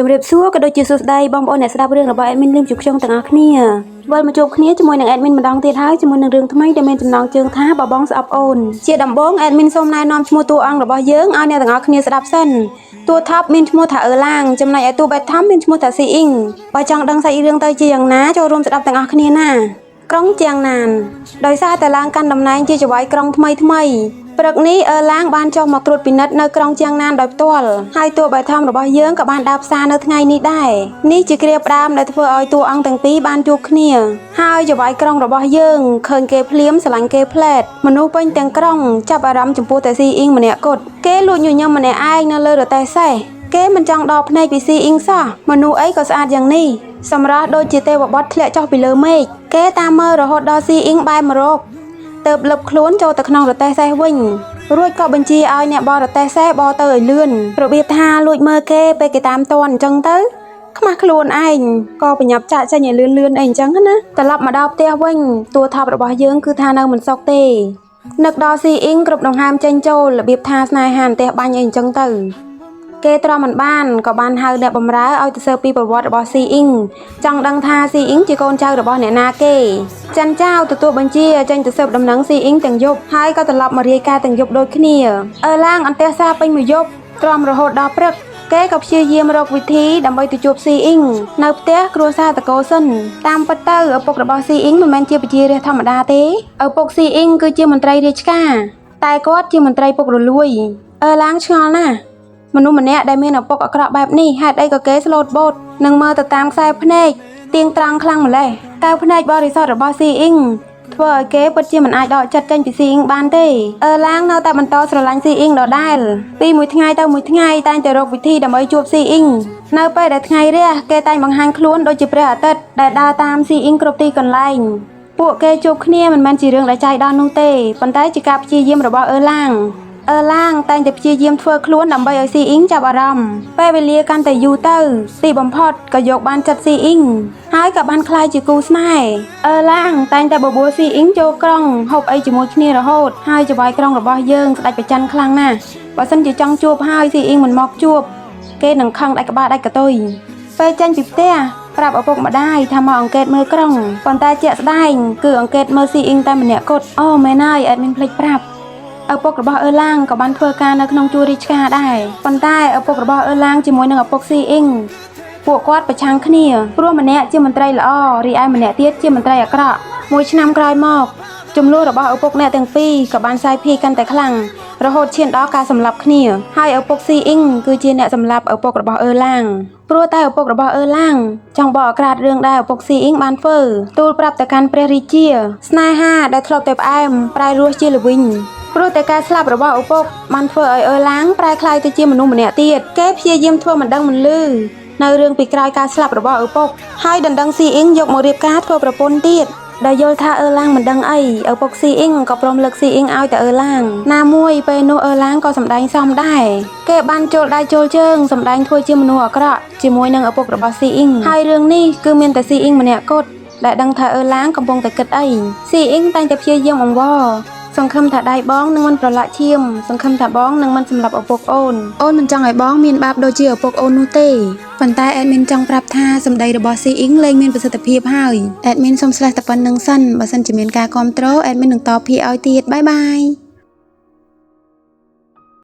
ជំរាបសួរក៏ដូចជាសួស្តីបងប្អូនអ្នកស្ដាប់រឿងរបស់ admin លឹមជួបខ្ញុំទាំងអស់គ្នាវិលមកជួបគ្នាជាមួយនឹង admin ម្ដងទៀតហើយជាមួយនឹងរឿងថ្មីដែលមានចំណងជើងថាបបងស្អប់អូនជាដំបូង admin សូមណែនាំឈ្មោះតួអង្គរបស់យើងឲ្យអ្នកទាំងអស់គ្នាស្ដាប់សិនតួថប់មានឈ្មោះថាអឺឡាងចំណែកឯតួបេតថំមានឈ្មោះថាស៊ីអ៊ីងបើចង់ដឹងសាច់រឿងទៅជាយ៉ាងណាចូលរួមស្ដាប់ទាំងអស់គ្នាណាក្រុងជាងណានដោយសារតែឡើងកាន់តំណែងជាចៅហ្វាយក្រុងថ្មីព្រឹកនេះអឺឡាងបានចុះមកត្រួតពិនិត្យនៅក្រុងជាងណានដោយផ្ទាល់ហើយតួបេតថំរបស់យើងក៏បានដើរផ្សារនៅថ្ងៃនេះដែរនេះជាគ្រាផ្ដាមដែលធ្វើឲ្យតួអង្គទាំងពីរបានជួបគ្នាហើយចៅហ្វាយក្រុងរបស់យើងឃើញគេភ្លាមស្រឡាញ់គេផ្លែតមនុស្សពេញទាំងក្រុងចាប់អារម្មណ៍ចំពោះតែស៊ីអ៊ីងម្នាក់គត់គេលួចញញឹមម្នាក់ឯងនៅលើរទេះសេះគេមិនចង់ដកភ្នែកពីស៊ីអ៊ីងសោះមនុស្សអីក៏ស្អាតយ៉ាងនេះសម្រស់ដូចជាទេវបុត្រធ្លាក់ចុះពីលើមេឃគេតាមមើលរហូតដល់ស៊ីអ៊ីងបែរមករកទៅលឹបខ្លួនចូលទៅក្នុងរទេះសេះវិញរួចក៏បញ្ជាឲ្យអ្នកបររទេះសេះបរទៅឲ្យលឿនរបៀបថាលួចមើលគេពេលគេតាមតន់អញ្ចឹងទៅខ្មាស់ខ្លួនឯងក៏បញ្ញាប់ចាក់ចេញឲ្យលឿនអីអញ្ចឹងណាត្រឡប់មកដល់ផ្ទះវិញតួថប់របស់យើងគឺថានៅមិនសុខទេនឹកដល់ស៊ីអ៊ីងគ្រប់ដង្ហើមចេញចូលរបៀបថាស្នេហាផ្ទះបាញ់អីអញ្ចឹងទៅគេទ្រាំមិនបានក៏បានហៅអ្នកបម្រើឲ្យទៅស៊ើបពីប្រវត្តិរបស់ស៊ីអ៊ីងចង់ដឹងថាស៊ីអ៊ីងជាកូនចៅរបស់អ្នកណាគេចាន់ចៅទទួលបញ្ជាចេញទៅស៊ើបដំណឹងស៊ីអ៊ីងទាំងយប់ហើយក៏ត្រឡប់មករាយការណ៍ទាំងយប់ដូចគ្នាអឺឡាងអន្ទះសារពេញមួយយប់ទ្រាំរហូតដល់ព្រឹកគេក៏ព្យាយាមរកវិធីដើម្បីទៅជួបស៊ីអ៊ីងនៅផ្ទះគ្រួសារតកូសិនតាមពិតទៅឪពុករបស់ស៊ីអ៊ីងមិនមែនជាប្រជារាស្ត្រធម្មតាទេឪពុកស៊ីអ៊ីងគឺជាមន្ត្រីរាជការតែគាត់ជាមន្ត្រីពុករលួយអឺឡាងឆ្ងល់ណាស់មនុស្សម្នាក់ដែលមានឪពុកអាក្រក់បែបនេះហេតុអីក៏គេស្លូតបូតនឹងមើលទៅតាមខ្សែភ្នែកទៀងត្រង់ខ្លាំងម្ល៉េះកែវភ្នែកបរិសុទ្ធរបស់ស៊ីអ៊ីងធ្វើឲ្យគេពិតជាមិនអាចដកចិត្តចេញពីស៊ីអ៊ីងបានទេអឺឡាងនៅតែបន្តស្រឡាញ់ស៊ីអ៊ីងដដែលពីមួយថ្ងៃទៅមួយថ្ងៃតែងតែរកវិធីដើម្បីជួបស៊ីអ៊ីងនៅពេលដែលថ្ងៃរះគេតែងបង្ហាញខ្លួនដូចជាព្រះអាទិត្យដែលដើរតាមស៊ីអ៊ីងគ្រប់ទីកន្លែងពួកគេជួបគ្នាមិនមែនជារឿងដែលចៃដន្យនោះទេប៉ុន្តែជាការព្យាយាមរបស់អឺឡាងតែងតែព្យាយាមធ្វើខ្លួនដើម្បីឲ្យស៊ីអ៊ីងចាប់អារម្មណ៍ពេលវេលាកាន់តែយូរទៅទីបំផុតក៏យកបានចិត្តស៊ីអ៊ីងហើយក៏បានក្លាយជាគូស្នេហ៍ឡាងតែងតែបបួលស៊ីអ៊ីងចូលក្រុងហូបអីជាមួយគ្នារហូតហើយចៅហ្វាយក្រុងរបស់យើងស្ដេចប្រច័ណ្ឌខ្លាំងណាស់បើសិនជាចង់ជួបហើយស៊ីអ៊ីងមិនមកជួបគេនឹងខឹងដាច់ក្បាលដាច់កតុយពេលចេញពីផ្ទះប្រាប់ឪពុកម្ដាយថាមកអង្កេតមើលក្រុងប៉ុន្តែជាក់ស្ដែងគឺអង្កេតមើលស៊ីអ៊ីងតែម្នាក់គត់អូមែនហើយអេដមីនភ្លេចប្រាប់ឪពុករបស់អឺឡាងក៏បានធ្វើការនៅក្នុងជួររាជការដែរប៉ុន្តែឪពុករបស់អឺឡាងជាមួយនឹងឪពុកស៊ីអ៊ីងពួកគាត់ប្រឆាំងគ្នាព្រោះម្នាក់ជាមន្ត្រីល្អរីឯម្នាក់ទៀតជាមន្ត្រីអាក្រក់មួយឆ្នាំក្រោយមកចំនួនរបស់ឪពុកអ្នកទាំងពីរក៏បានសាយភាយកាន់តែខ្លាំងរហូតឈានដល់ការសម្លាប់គ្នាហើយឪពុកស៊ីអ៊ីងគឺជាអ្នកសម្លាប់ឪពុករបស់អឺឡាងព្រោះតែឪពុករបស់អឺឡាងចង់បកអាក្រាតរឿងដែលឪពុកស៊ីអ៊ីងបានធ្វើទូលប្រាប់ទៅកាន់ព្រះរាជាស្នេហាដែលធ្លាប់តែផ្អែមប្រែរសជាល្វីងព្រោះតែការស្លាប់របស់ឪពុកបានធ្វើឲ្យអឺឡាងប្រែក្លាយទៅជាមនុស្សម្នាក់ទៀតគេព្យាយាមធ្វើមិនដឹងមិនលឺនៅរឿងពីក្រោយការស្លាប់របស់ឪពុកហើយដណ្ដឹងស៊ីអ៊ីងយកមករៀបការធ្វើប្រពន្ធទៀតដែលយល់ថាអឺឡាងមិនដឹងអីឪពុកស៊ីអ៊ីងក៏ព្រមលើកស៊ីអ៊ីងឲ្យតែអឺឡាងណាមួយពេលនោះអឺឡាងក៏សម្ដែងសមដែរគេបានចូលដៃចូលជើងសម្ដែងធ្វើជាមនុស្សអាក្រក់ជាមួយនឹងឪពុករបស់ស៊ីអ៊ីងហើយរឿងនេះគឺមានតែស៊ីអ៊ីងម្នាក់គត់ដែលដឹងថាអឺឡាងកំពុងតែគិតអីស៊ីអ៊ីងតែងតែព្យាយាមអង្វរសង្ឃឹមថាដៃបងនឹងមិនប្រឡាក់ឈាមសង្ឃឹមថាបងនឹងមិនសម្លាប់ឪពុកអូនមិនចង់ឲ្យបងមានបាបដូចជាឪពុកអូននោះទេប៉ុន្តែអេដមីនចង់ប្រាប់ថាសម្ដីរបស់ស៊ីអ៊ីងលែងមានប្រសិទ្ធភាពហើយអេដមីនសូមឆ្លេះតែប៉ុណ្្នឹងសិនបើសិនជាមានការគាំទ្រអេដមីននឹងតបភាឲ្យទៀតបាយបាយ